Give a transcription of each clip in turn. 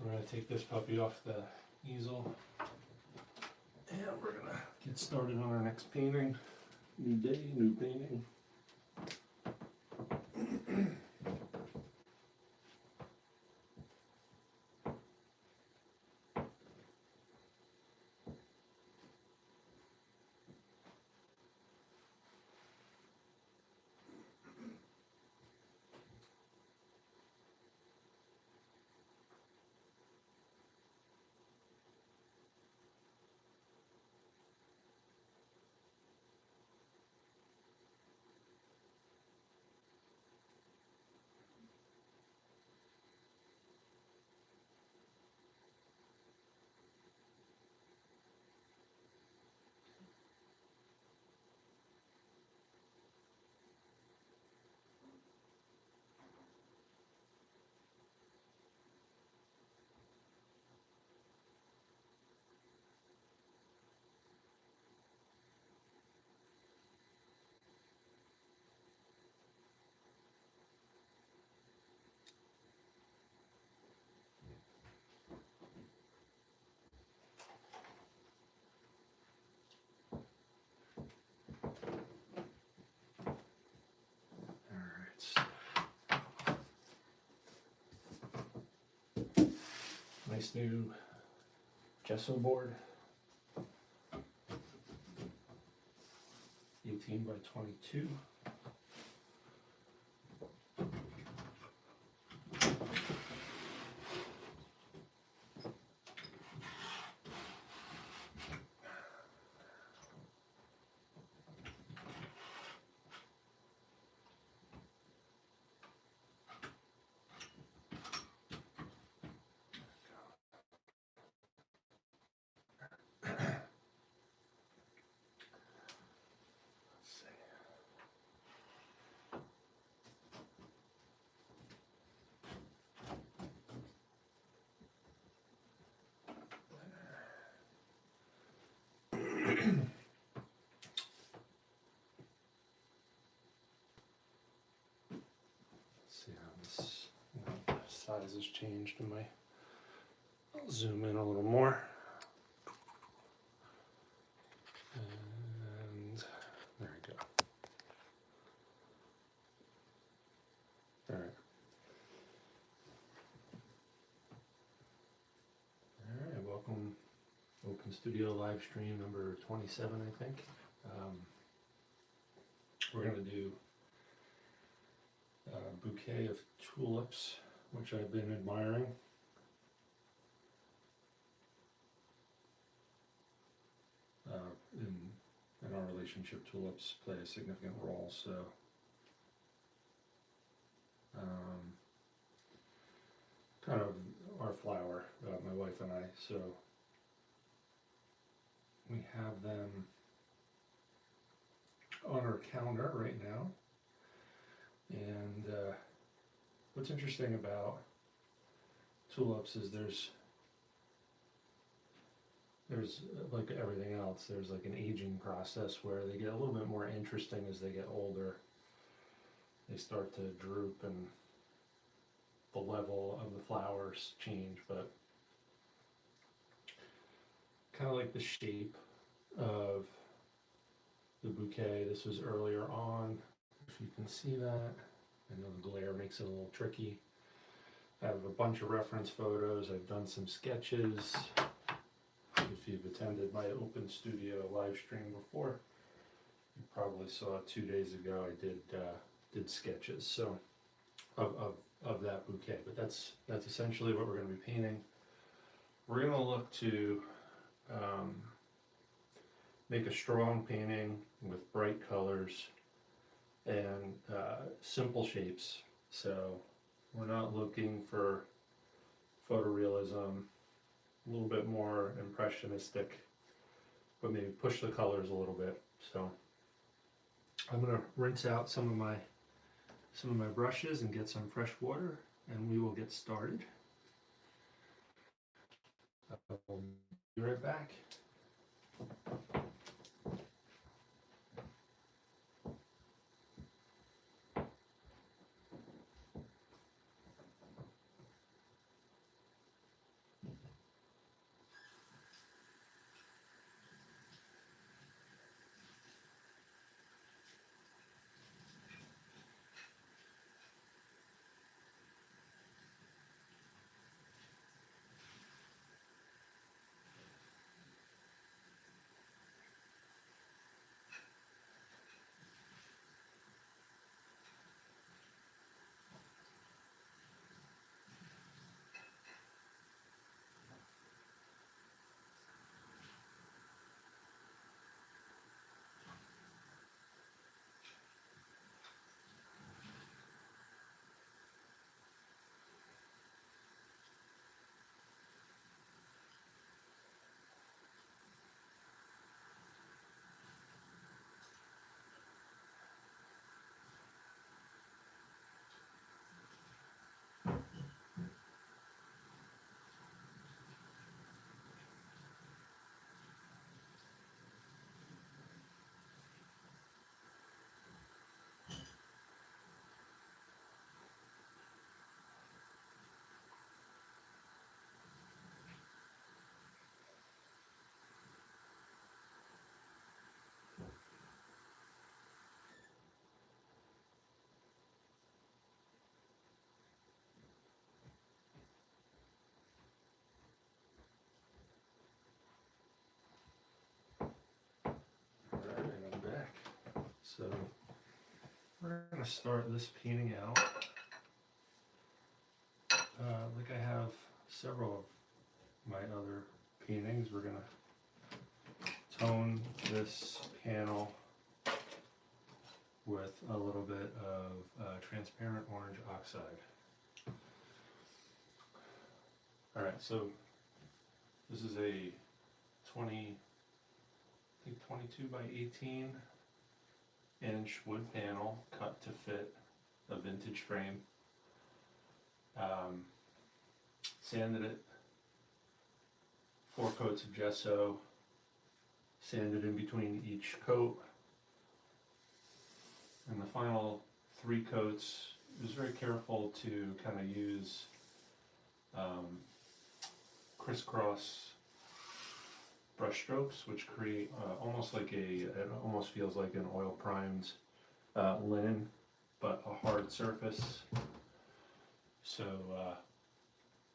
So we're going to take this puppy off the easel and we're going to get started on our next painting. New day, new painting. Nice new gesso board, 18 by 22. See how this size has changed in my, I'll zoom in a little more. And there we go. All right. All right, welcome. Open Studio live stream number 27, I think. We're going to do a bouquet of tulips, which I've been admiring. In our relationship, tulips play a significant role, so kind of our flower, my wife and I, so we have them on our counter right now. And what's interesting about tulips is there's like everything else, there's like an aging process where they get a little bit more interesting as they get older. They start to droop and the level of the flowers change, but kind of like the shape of the bouquet. This was earlier on, if you can see that. I know the glare makes it a little tricky. I have a bunch of reference photos. I've done some sketches. If you've attended my Open Studio live stream before, you probably saw 2 days ago I did sketches so of that bouquet. But that's essentially what we're going to be painting. We're going to look to make a strong painting with bright colors and simple shapes. So we're not looking for photorealism, a little bit more impressionistic, but maybe push the colors a little bit. So I'm going to rinse out some of my brushes and get some fresh water, and we will get started. I'll be right back. So we're going to start this painting out. Like I have several of my other paintings, we're going to tone this panel with a little bit of transparent orange oxide. Alright, so this is a 22 by 18 inch wood panel cut to fit a vintage frame. Sanded it, 4 coats of gesso, sanded in between each coat, and the final 3 coats, I was very careful to kind of use crisscross brush strokes, which create almost like it almost feels like an oil primed linen, but a hard surface. So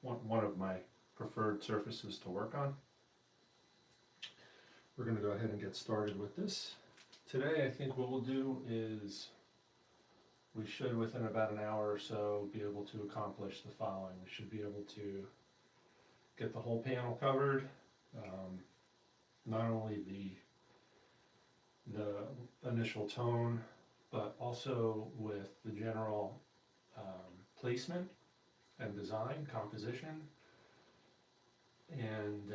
one of my preferred surfaces to work on. We're going to go ahead and get started with this. Today I think what we'll do is we should within about an hour or so be able to accomplish the following. We should be able to get the whole panel covered, not only the initial tone, but also with the general placement and design, composition, and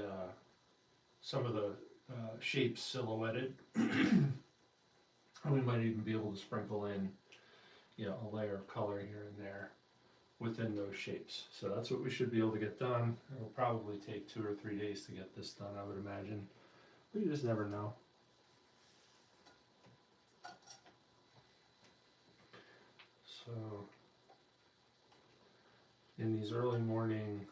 some of the shapes silhouetted. And we might even be able to sprinkle in, you know, a layer of color here and there within those shapes. So that's what we should be able to get done. It'll probably take 2 or 3 days to get this done, I would imagine, but you just never know. So in these early morning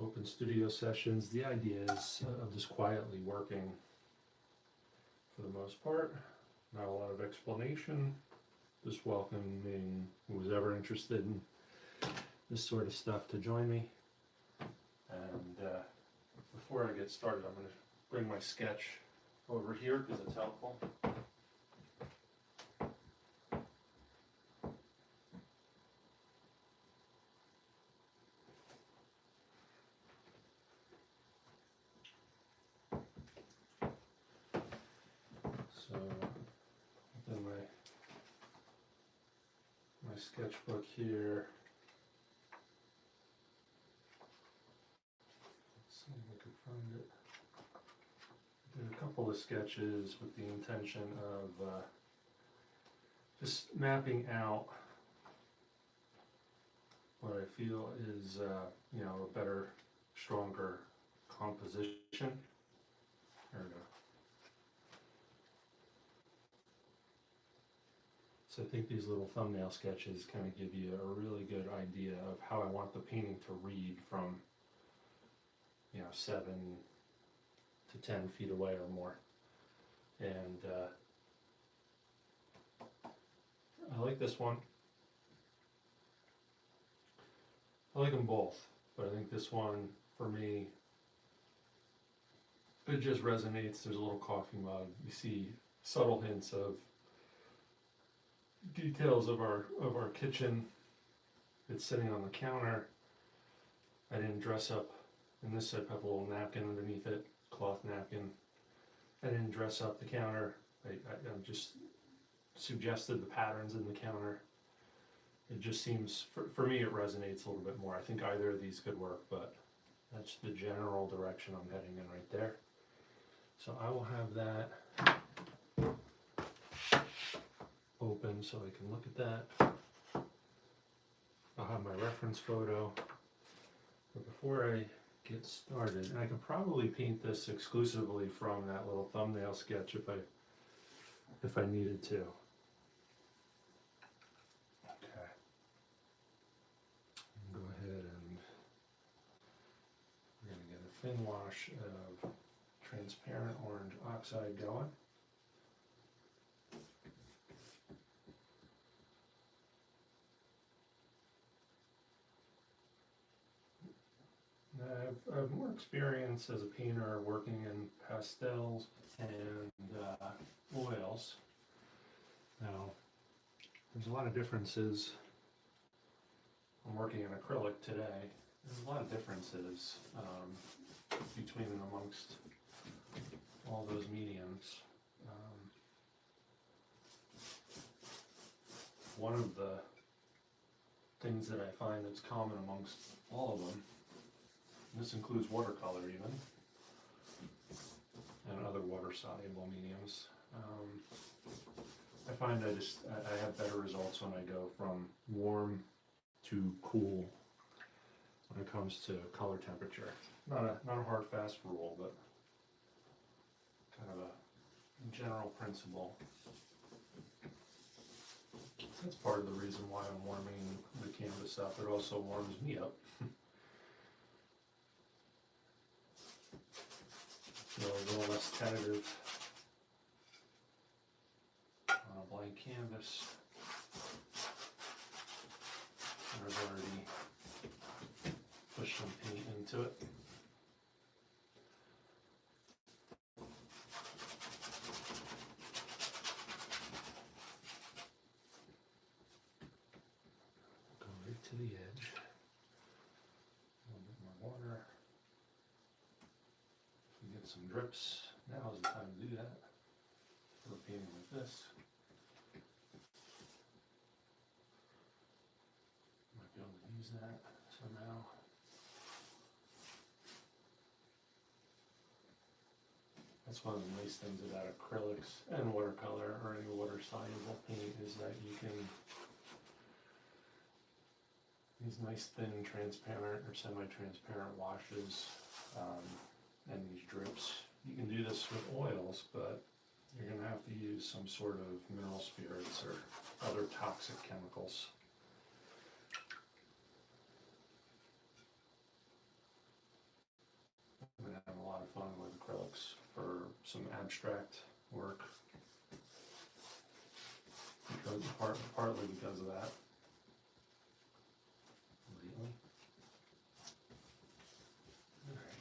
open studio sessions, the idea is of just quietly working for the most part. Not a lot of explanation, just welcoming who's ever interested in this sort of stuff to join me. And before I get started, I'm going to bring my sketch over here because it's helpful. So within my sketchbook here, let's see if I can find it. I did a couple of sketches with the intention of just mapping out what I feel is you know, a better, stronger composition. There we go. So I think these little thumbnail sketches kind of give you a really good idea of how I want the painting to read from, you know, 7 to 10 feet away or more. And I like this one. I like them both, but I think this one, for me, it just resonates. There's a little coffee mug. You see subtle hints of details of our kitchen. It's sitting on the counter. I didn't dress up. In this I have a little napkin underneath it, cloth napkin. I didn't dress up the counter. I just suggested the patterns in the counter. It just seems, for me, it resonates a little bit more. I think either of these could work, but that's the general direction I'm heading in right there. So I will have that open so I can look at that. I'll have my reference photo. But before I get started, and I could probably paint this exclusively from that little thumbnail sketch if I needed to. Okay. Go ahead and we're going to get a thin wash of transparent orange oxide going. I have more experience as a painter working in pastels and oils. Now, there's a lot of differences. I'm working in acrylic today. There's a lot of differences between and amongst all those mediums. One of the things that I find that's common amongst all of them, and this includes watercolor even, and other water-soluble mediums, I find I have better results when I go from warm to cool when it comes to color temperature. Not a hard fast rule, but kind of a general principle. So that's part of the reason why I'm warming the canvas up. It also warms me up. Feel a little less tentative on a blank canvas. I've already pushed some paint into it. Go right to the edge. A little bit more water. If we get some drips, now is the time to do that. For a painting like this. Might be able to use that somehow. That's one of the nice things about acrylics and watercolor or any water-soluble paint is that you can, these nice thin transparent or semi-transparent washes and these drips. You can do this with oils, but you're going to have to use some sort of mineral spirits or other toxic chemicals. I've been having a lot of fun with acrylics for some abstract work, because partly because of that. Lately. All right.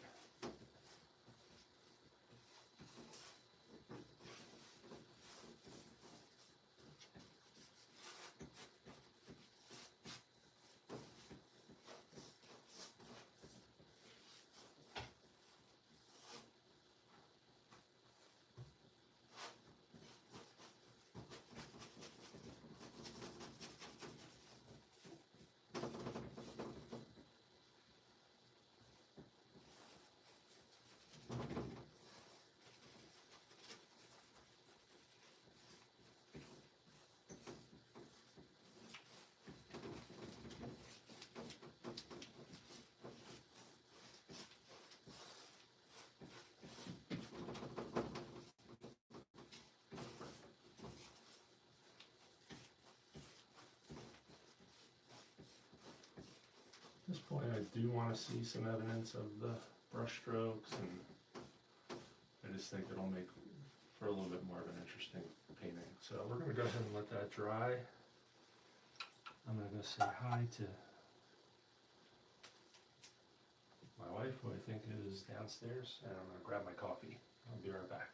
At this point, I do want to see some evidence of the brush strokes, and I just think it'll make for a little bit more of an interesting painting. So we're going to go ahead and let that dry. I'm going to go say hi to my wife, who I think is downstairs, and I'm going to grab my coffee. I'll be right back.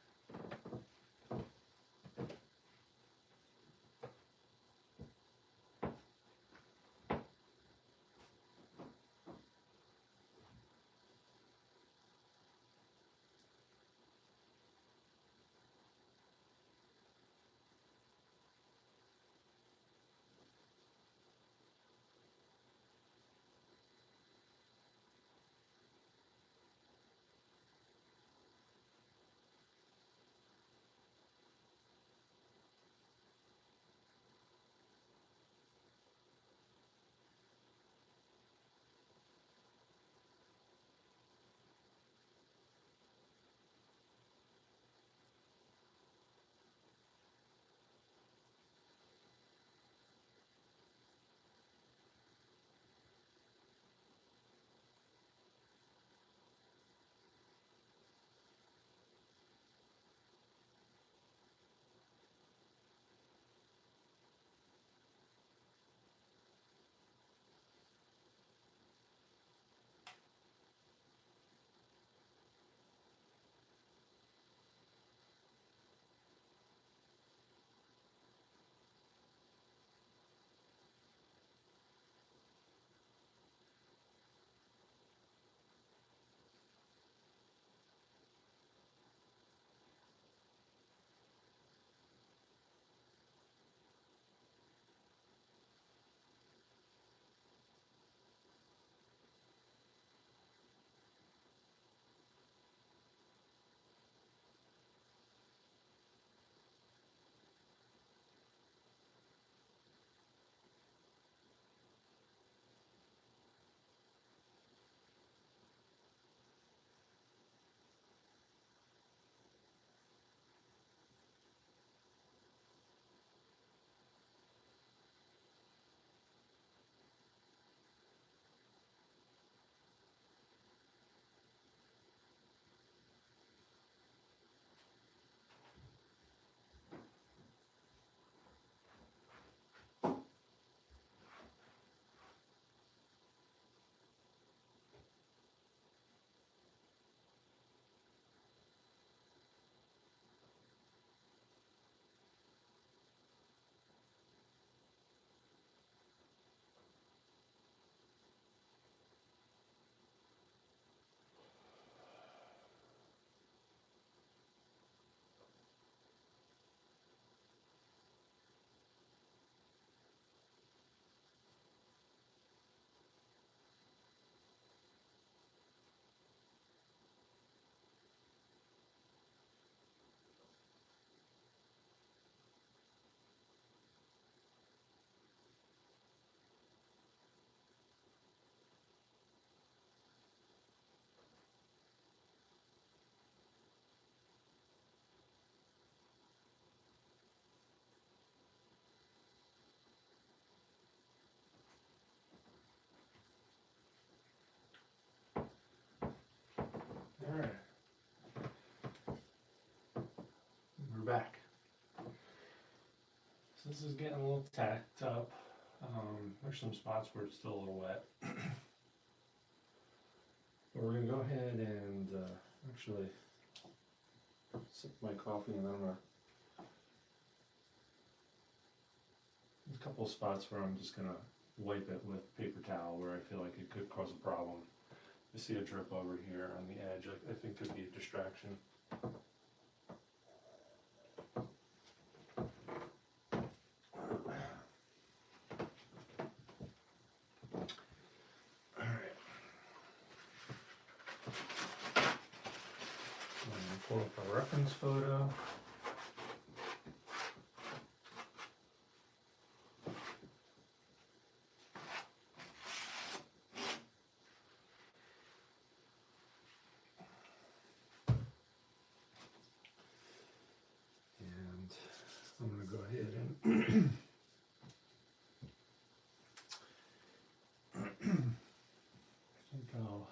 This is getting a little tacked up. There's some spots where it's still a little wet. But we're gonna go ahead and actually sip my coffee, and I'm gonna. There's a couple of spots where I'm just gonna wipe it with paper towel where I feel like it could cause a problem. You see a drip over here on the edge. I think could be a distraction. Pull up a reference photo. And I'm going to go ahead and I think I'll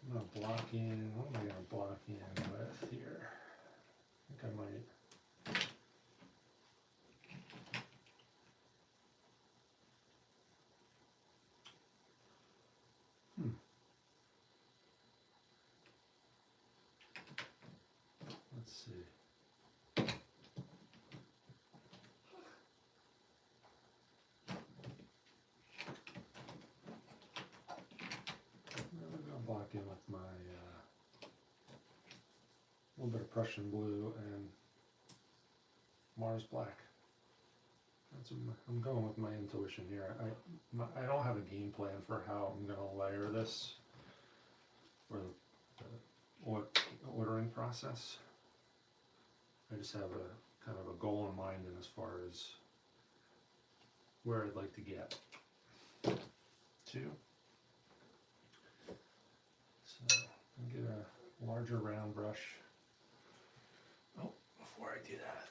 I'm going to block in. What am I going to block in with here? I think I might. Let's see. I'm going to block in with my little bit of Prussian blue and Mars black. I'm going with my intuition here. I don't have a game plan for how I'm going to layer this for the ordering process. I just have a kind of a goal in mind, and as far as where I'd like to get to. So I'll get a larger round brush. Oh, before I do that.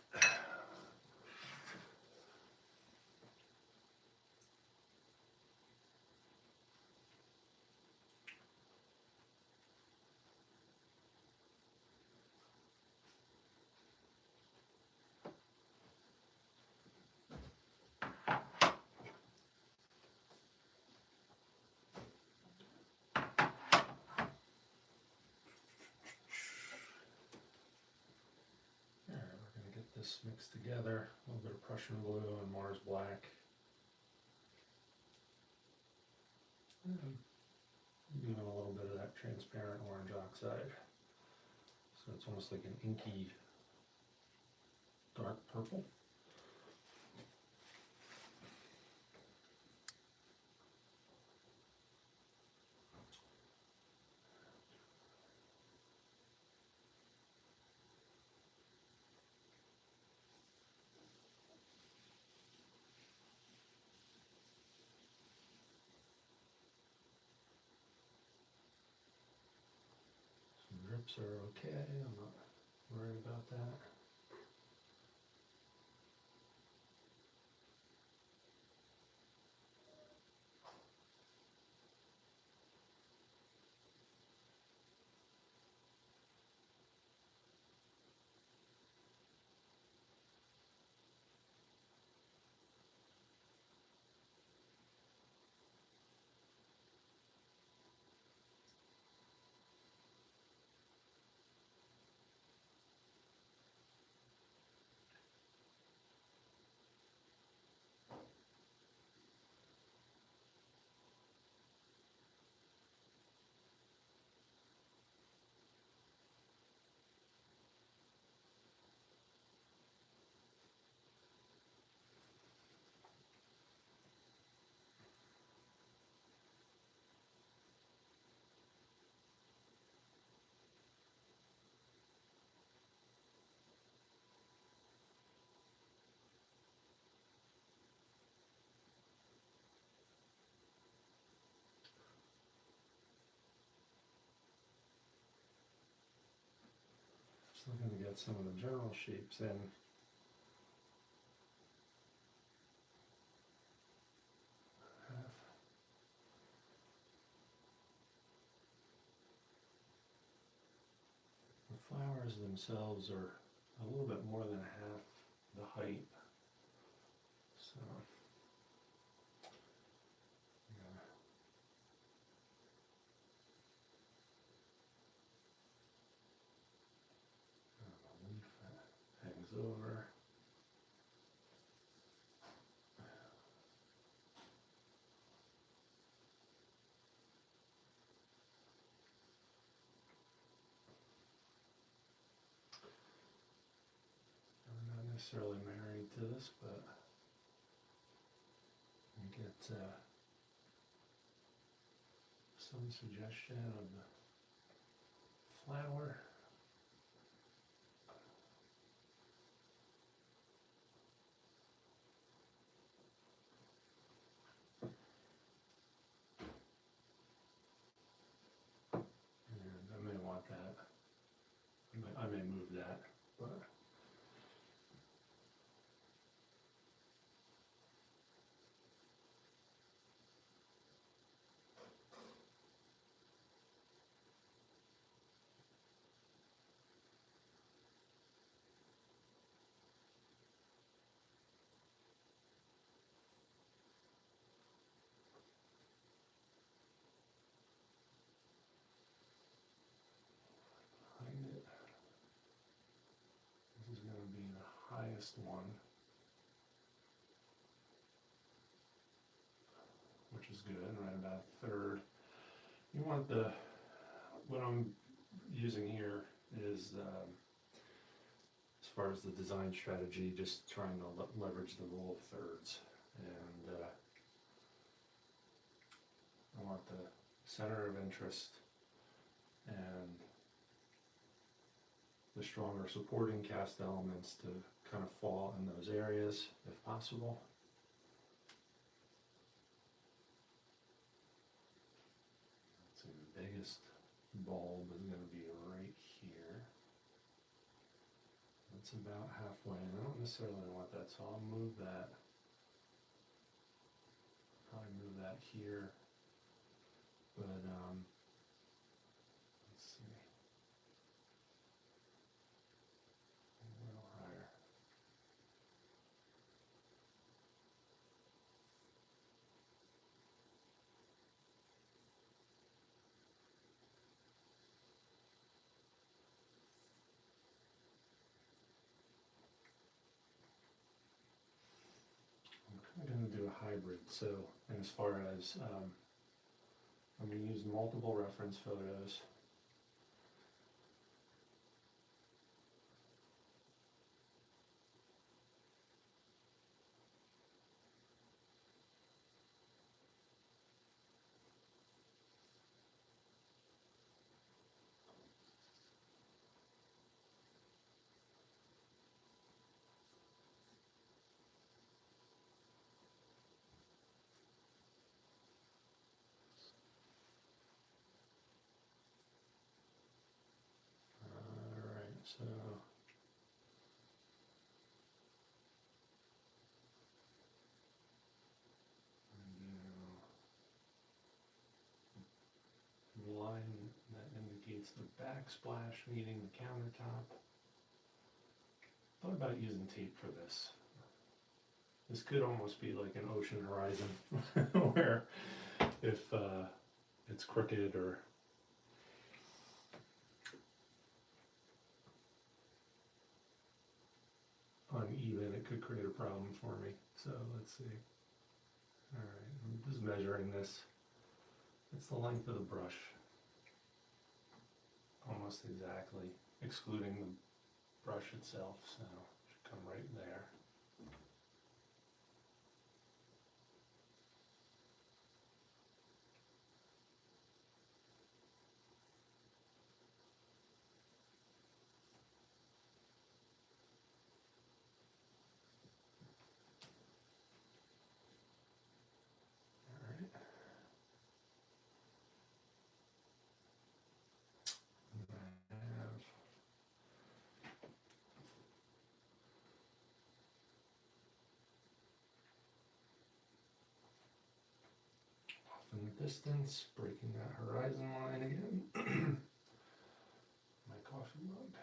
This mixed together, a little bit of Prussian blue and Mars black. And even a little bit of that transparent orange oxide. So it's almost like an inky dark purple. Drips are okay, I'm not worried about that. Just looking to get some of the general shapes in. The flower flowers themselves are a little bit more than half the height. So, yeah. The leaf that hangs over. I'm not necessarily married to this, but you get some suggestion of the flower. And I may want that. I may move that, but behind it, this is going to be the highest one, which is good, right about a third. You want what I'm using here is, as far as the design strategy, just trying to leverage the rule of thirds. And I want the center of interest and the stronger supporting cast elements to kind of fall in those areas if possible. So the biggest bulb is going to be right here. That's about halfway, and I don't necessarily want that, so I'll move that. Probably move that here, but let's see, a little higher. I'm going to do a hybrid, so, and as far as, I'm going to use multiple reference photos. Alright, so the line that indicates the backsplash meeting the countertop. Thought about using tape for this. This could almost be like an ocean horizon where if it's crooked or uneven, it could create a problem for me. So let's see. Alright, I'm just measuring this. It's the length of the brush. Almost exactly, excluding the brush itself, so it should come right there. Alright. I have off in the distance, breaking that horizon line again. My coffee mug.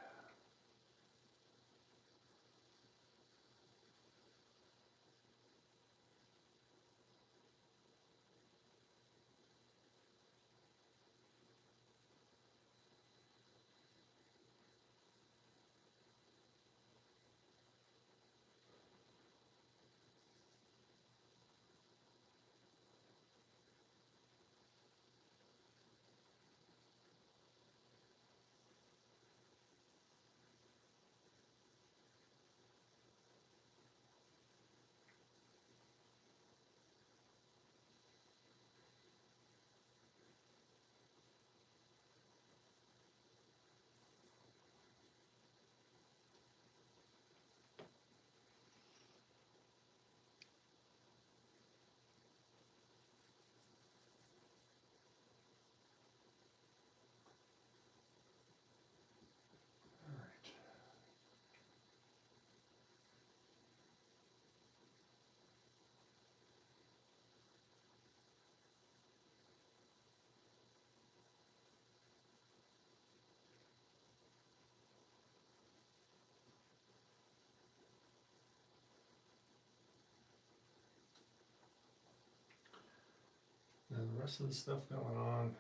And the rest of the stuff going on,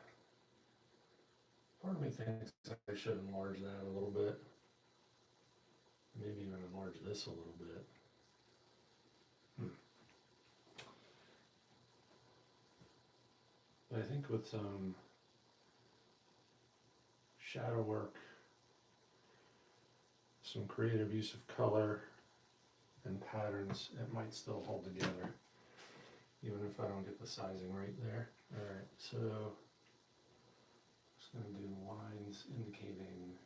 part of me thinks I should enlarge that a little bit. Maybe even enlarge this a little bit. But I think with some shadow work, some creative use of color and patterns, it might still hold together, even if I don't get the sizing right there. All right, so just going to do lines indicating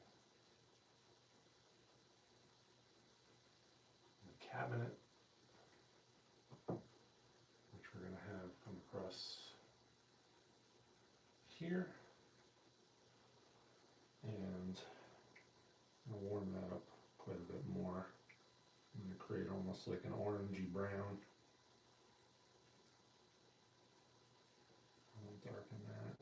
the cabinet, which we're going to have come across here, and I'll warm that up quite a bit more. I'm going to create almost like an orangey brown. I'll darken that.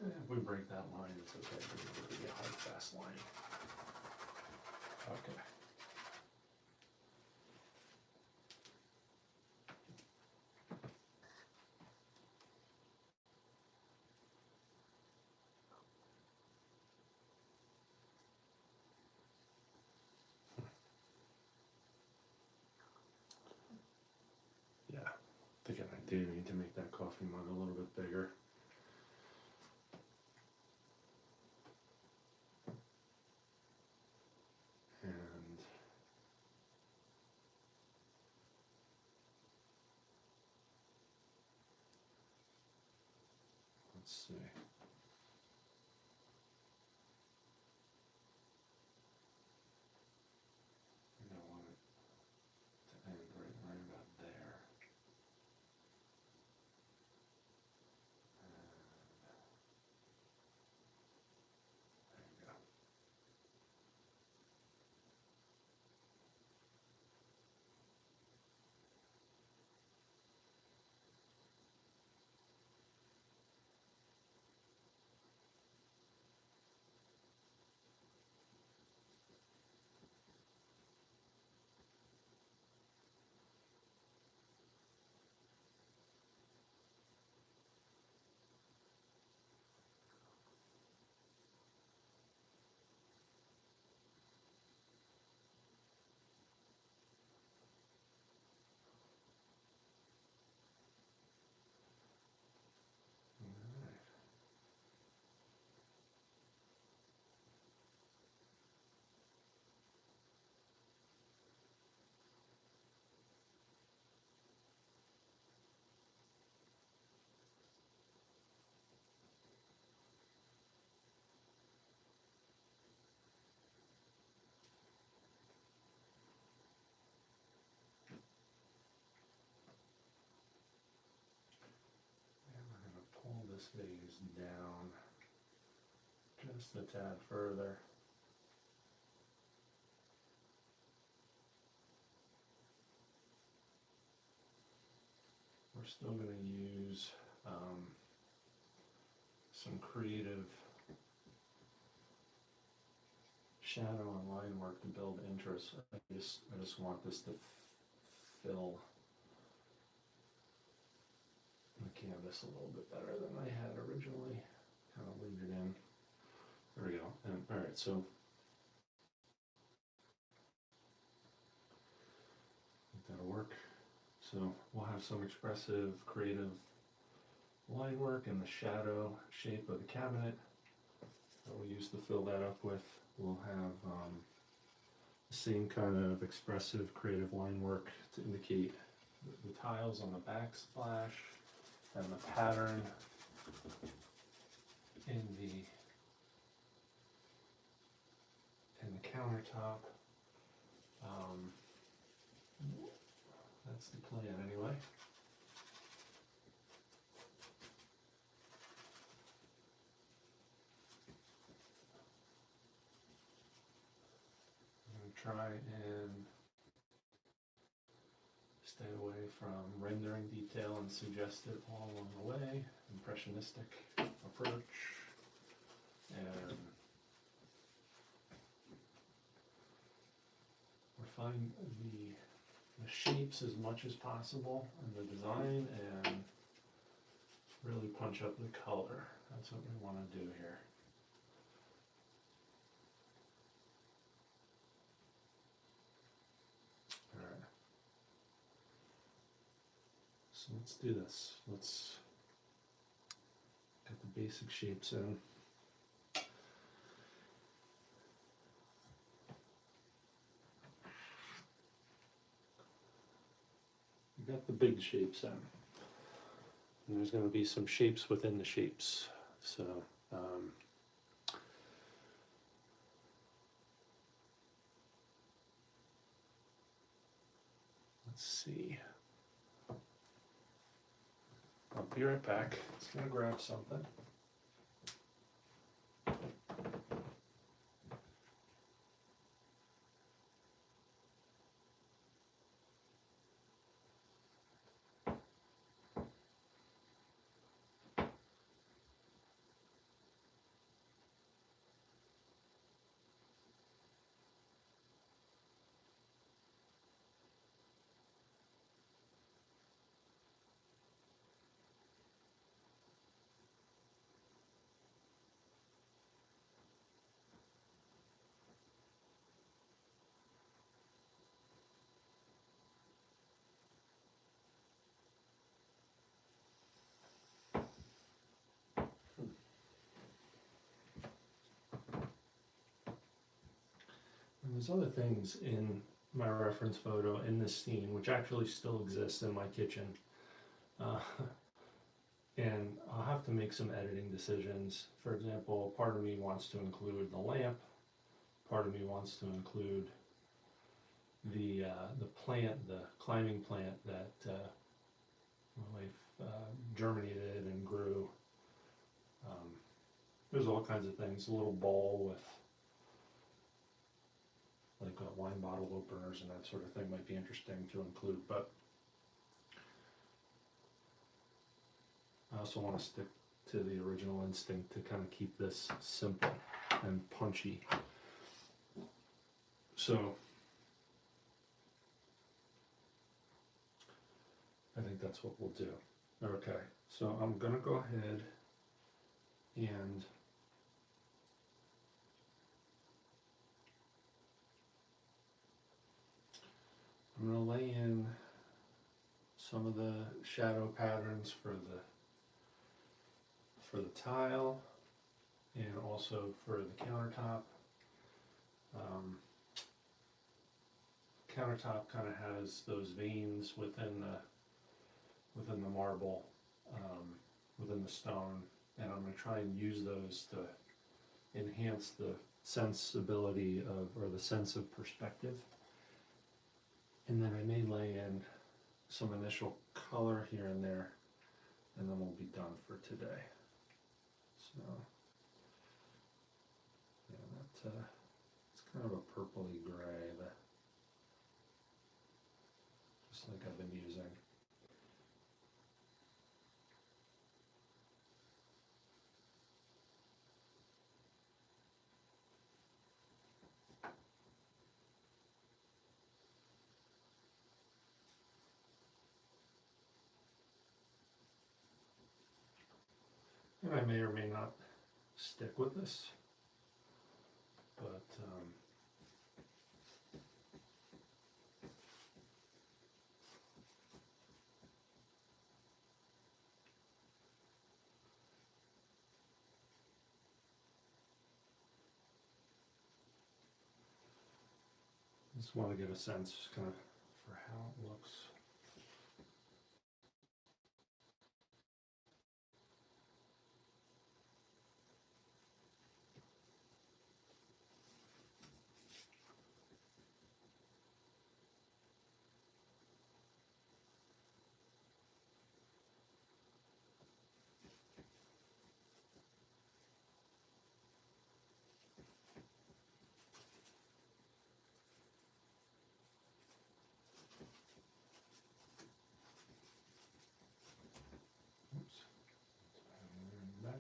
If we break that line, it's okay. It'll be a hard, fast line. Okay. Yeah, thinking I do need to make that coffee mug a little bit bigger. And let's see. I don't want it to end right about there. There you go. And we're going to pull this vase down just a tad further. We're still going to use some creative shadow and line work to build interest. I just want this to fill the canvas a little bit better than I had originally. Kind of leave it in. There we go. And all right, so I think that'll work. So we'll have some expressive, creative line work in the shadow shape of the cabinet that we'll use to fill that up with. We'll have the same kind of expressive, creative line work to indicate the tiles on the backsplash and the pattern in the countertop. That's the plan anyway. I'm going to try and stay away from rendering detail and suggest it all along the way. Impressionistic approach. And refine the shapes as much as possible in the design and really punch up the color. That's what we want to do here. All right. So let's do this. Let's get the basic shapes in. We got the big shapes in. And there's going to be some shapes within the shapes. So let's see. I'll be right back. Just going to grab something. And there's other things in my reference photo in this scene, which actually still exists in my kitchen. And I'll have to make some editing decisions. For example, part of me wants to include the lamp. Part of me wants to include the plant, the climbing plant that my wife germinated and grew. There's all kinds of things. A little bowl with like wine bottle openers and that sort of thing might be interesting to include, but I also want to stick to the original instinct to kind of keep this simple and punchy. So I think that's what we'll do. Okay, so I'm gonna go ahead and I'm going to lay in some of the shadow patterns for the tile and also for the countertop. Countertop kind of has those veins within the marble, within the stone, and I'm going to try and use those to enhance the sensibility of, or the sense of perspective. And then I may lay in some initial color here and there, and then we'll be done for today. So, yeah, that it's kind of a purpley gray, just like I've been using. And I may or may not stick with this, but just want to get a sense kind of for how it looks.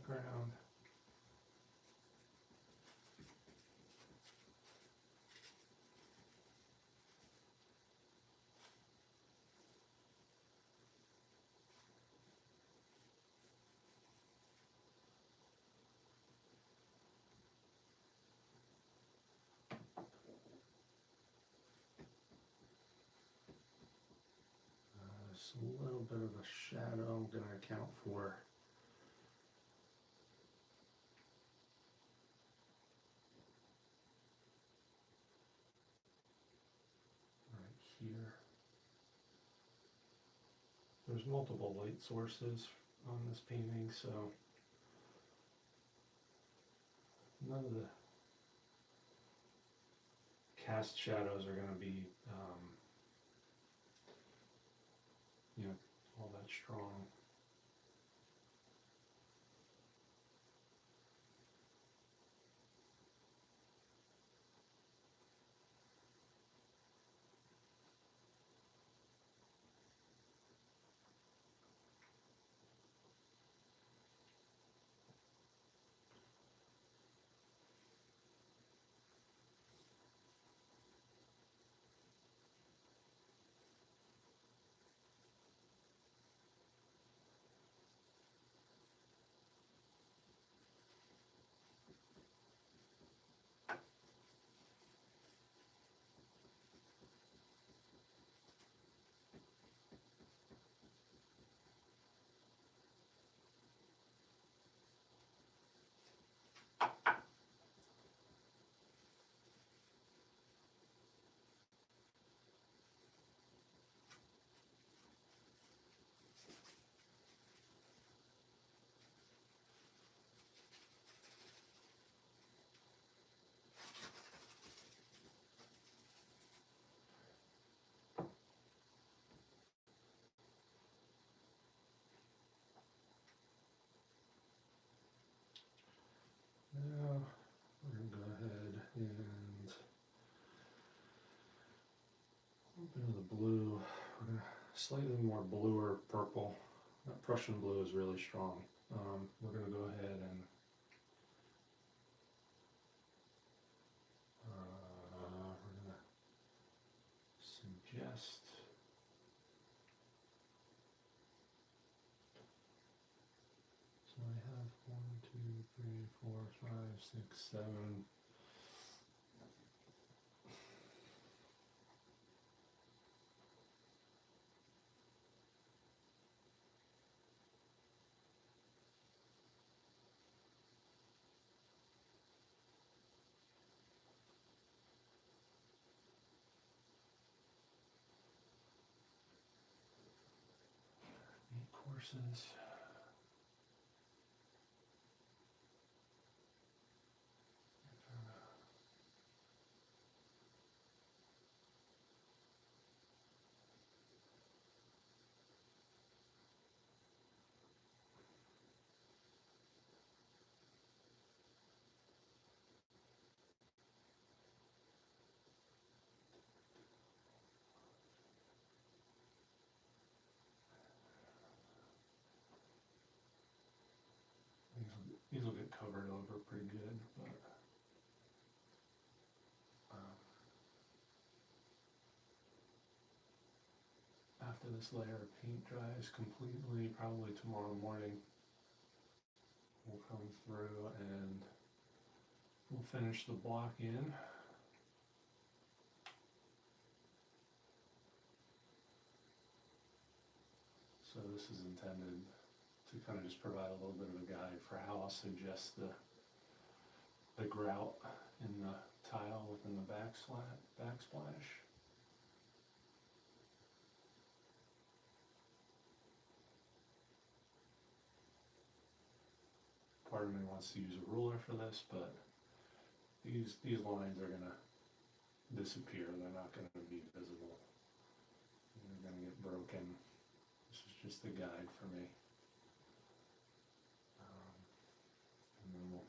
background. Just a little bit of a shadow I'm going to account for right here. There's multiple light sources on this painting, so none of the cast shadows are going to be, you know, all that strong. Now we're going to go ahead and a little bit of the blue, slightly more bluer purple. That Prussian blue is really strong. We're going to go ahead and we're going to suggest so I have 1, 2, 3, 4, 5, 6, 7. 8 courses. These will get covered over pretty good, but after this layer of paint dries completely, probably tomorrow morning, we'll come through and we'll finish the block in. So this is intended to kind of just provide a little bit of a guide for how I'll suggest the grout in the tile within the backsplash. Part of me wants to use a ruler for this, but these lines are going to disappear. They're not going to be visible. They're going to get broken. This is just a guide for me. And then we'll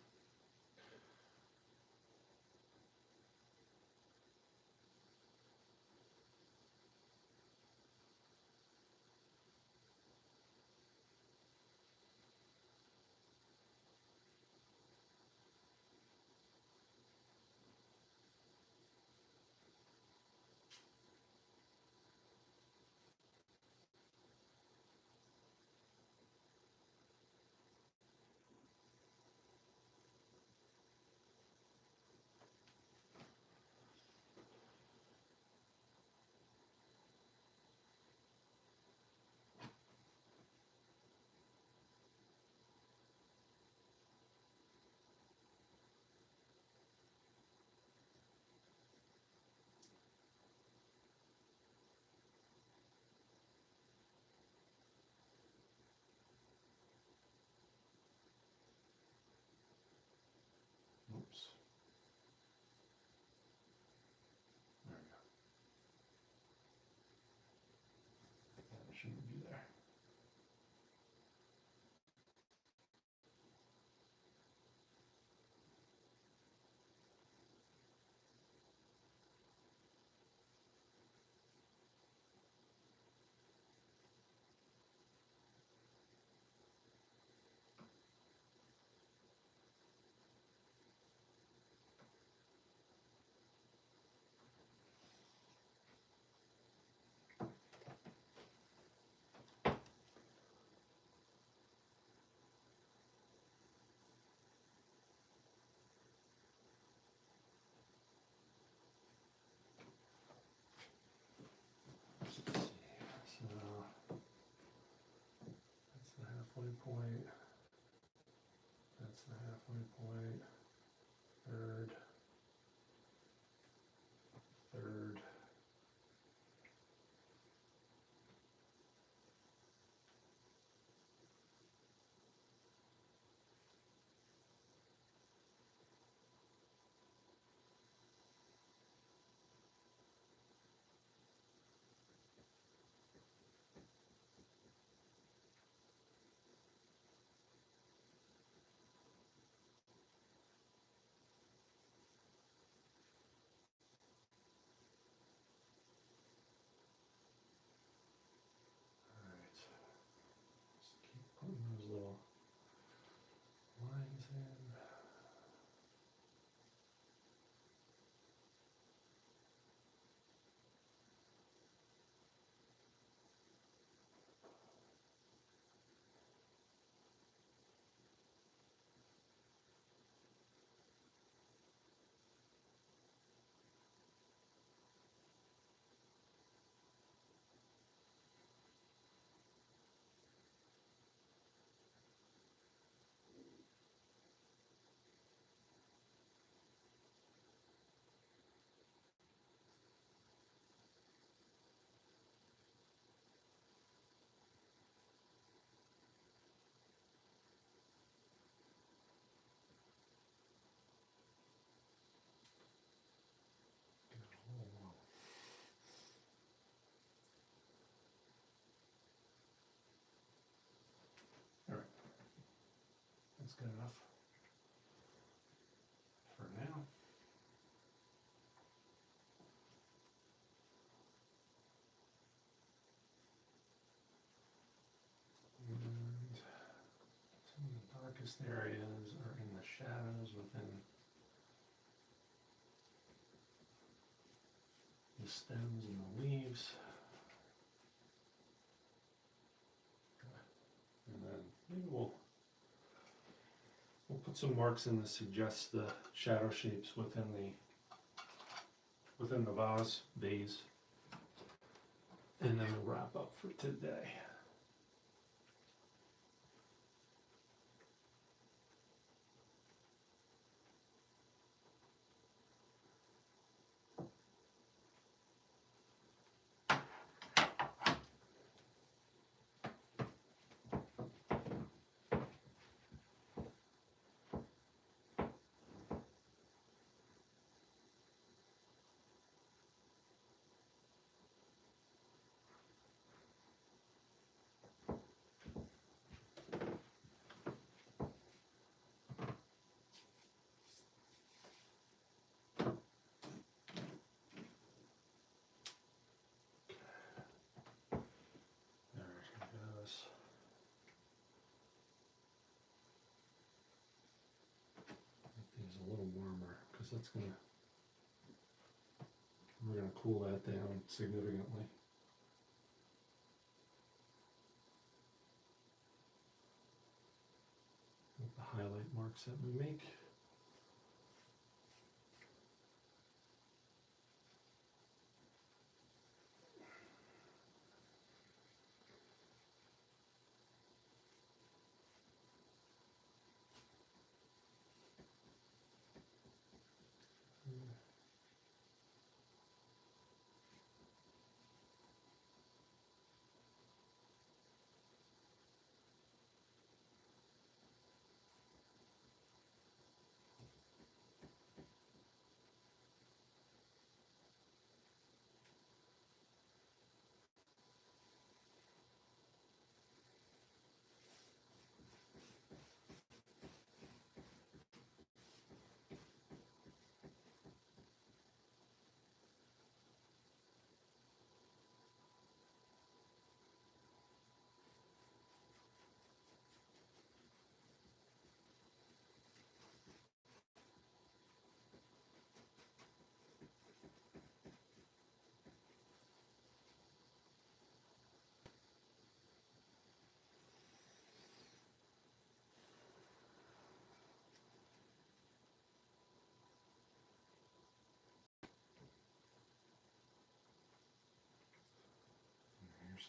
shouldn't be there. Let's see. So that's the halfway point. That's the halfway point. Third. Third. All right. Just keep putting those little lines in. All right. That's good enough for now. And some of the darkest areas are in the shadows within the stems and the leaves. And then maybe we'll put some marks in to suggest the shadow shapes within the vase, and then we'll wrap up for today. That's we're gonna cool that down significantly. With the highlight marks that we make.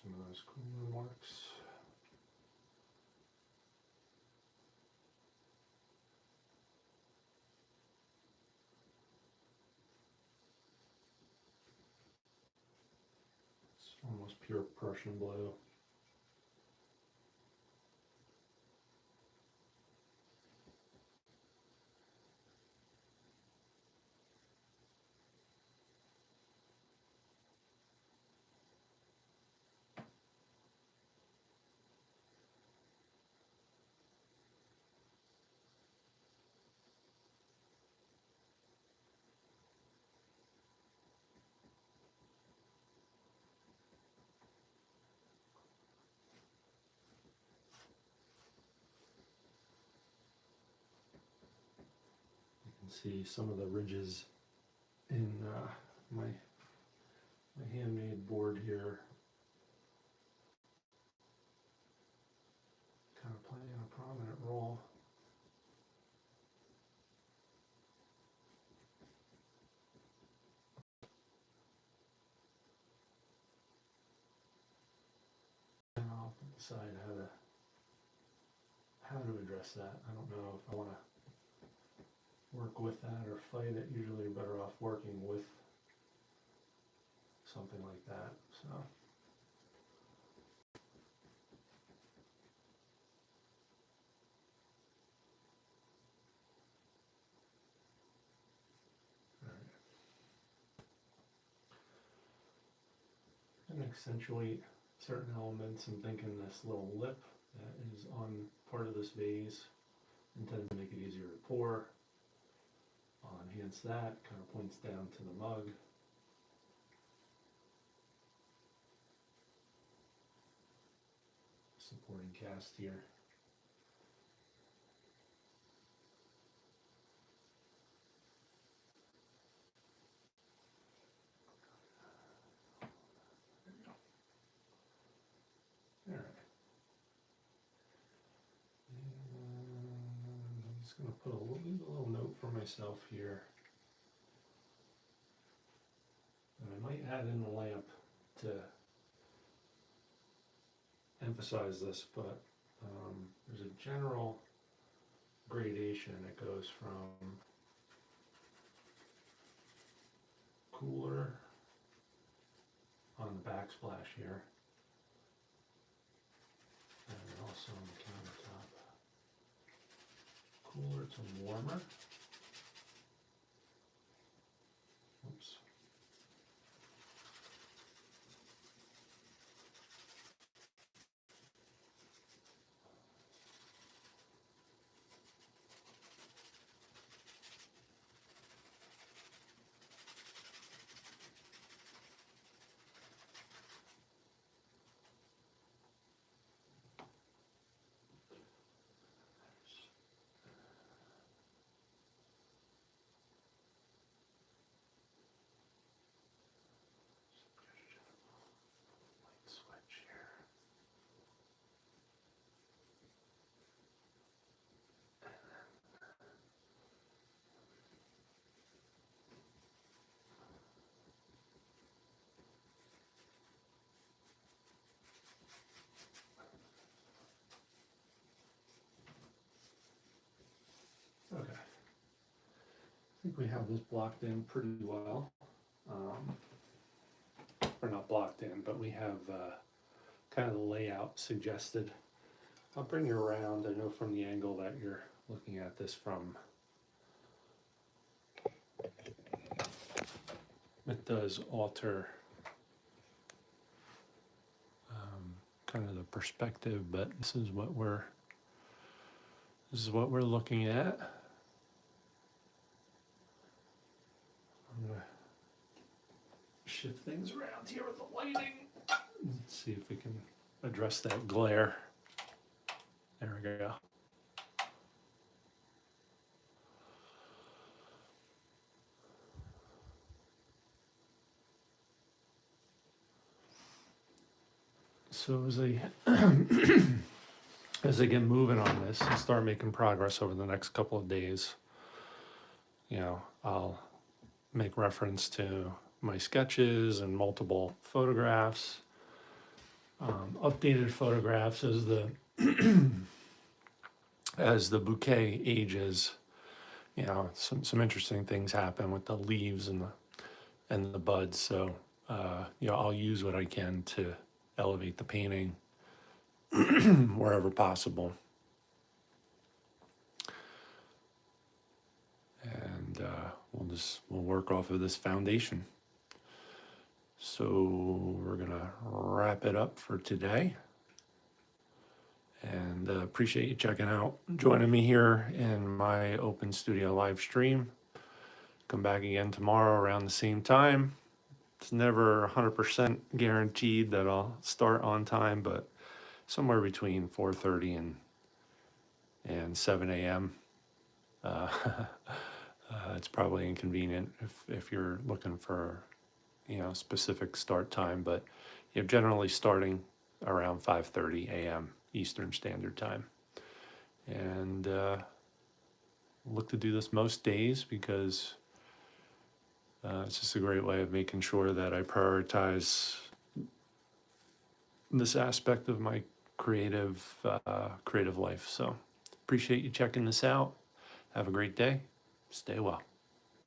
Some of those cooler marks. It's almost pure Prussian blue. See some of the ridges in my handmade board here, kind of playing a prominent role. And I'll decide how to address that. I don't know if I want to work with that or fight it. Usually you're better off working with something like that. So and accentuate certain elements. I'm thinking this little lip that is on part of this vase, intended to make it easier to pour. I'll enhance that, kind of points down to the mug. Supporting cast here. There we go. All right. And I'm just going to put a little note for myself here. And I might add in the lamp to emphasize this, but there's a general gradation that goes from cooler on the backsplash here, and also on the countertop. Cooler to warmer. Oops. Switch here. Okay. I think we have this blocked in pretty well. Or not blocked in, but we have kind of the layout suggested. I'll bring you around. I know from the angle that you're looking at this from, it does alter kind of the perspective, but this is what we're looking at. I'm gonna shift things around here with the lighting. Let's see if we can address that glare. There we go. So as I get moving on this and start making progress over the next couple of days, I'll make reference to my sketches and multiple photographs. updated photographs as the as the bouquet ages. You know, some interesting things happen with the leaves and the buds. So you know, I'll use what I can to elevate the painting wherever possible. And we'll work off of this foundation. So we're gonna wrap it up for today. And appreciate you joining me here in my open studio live stream. Come back again tomorrow around the same time. It's never 100% guaranteed that I'll start on time, but somewhere between 4:30 and 7 a.m. It's probably inconvenient if you're looking for, you know, specific start time, but you're generally starting around 5:30 a.m. Eastern Standard Time. And look to do this most days because it's just a great way of making sure that I prioritize this aspect of my creative life. So appreciate you checking this out. Have a great day. Stay well.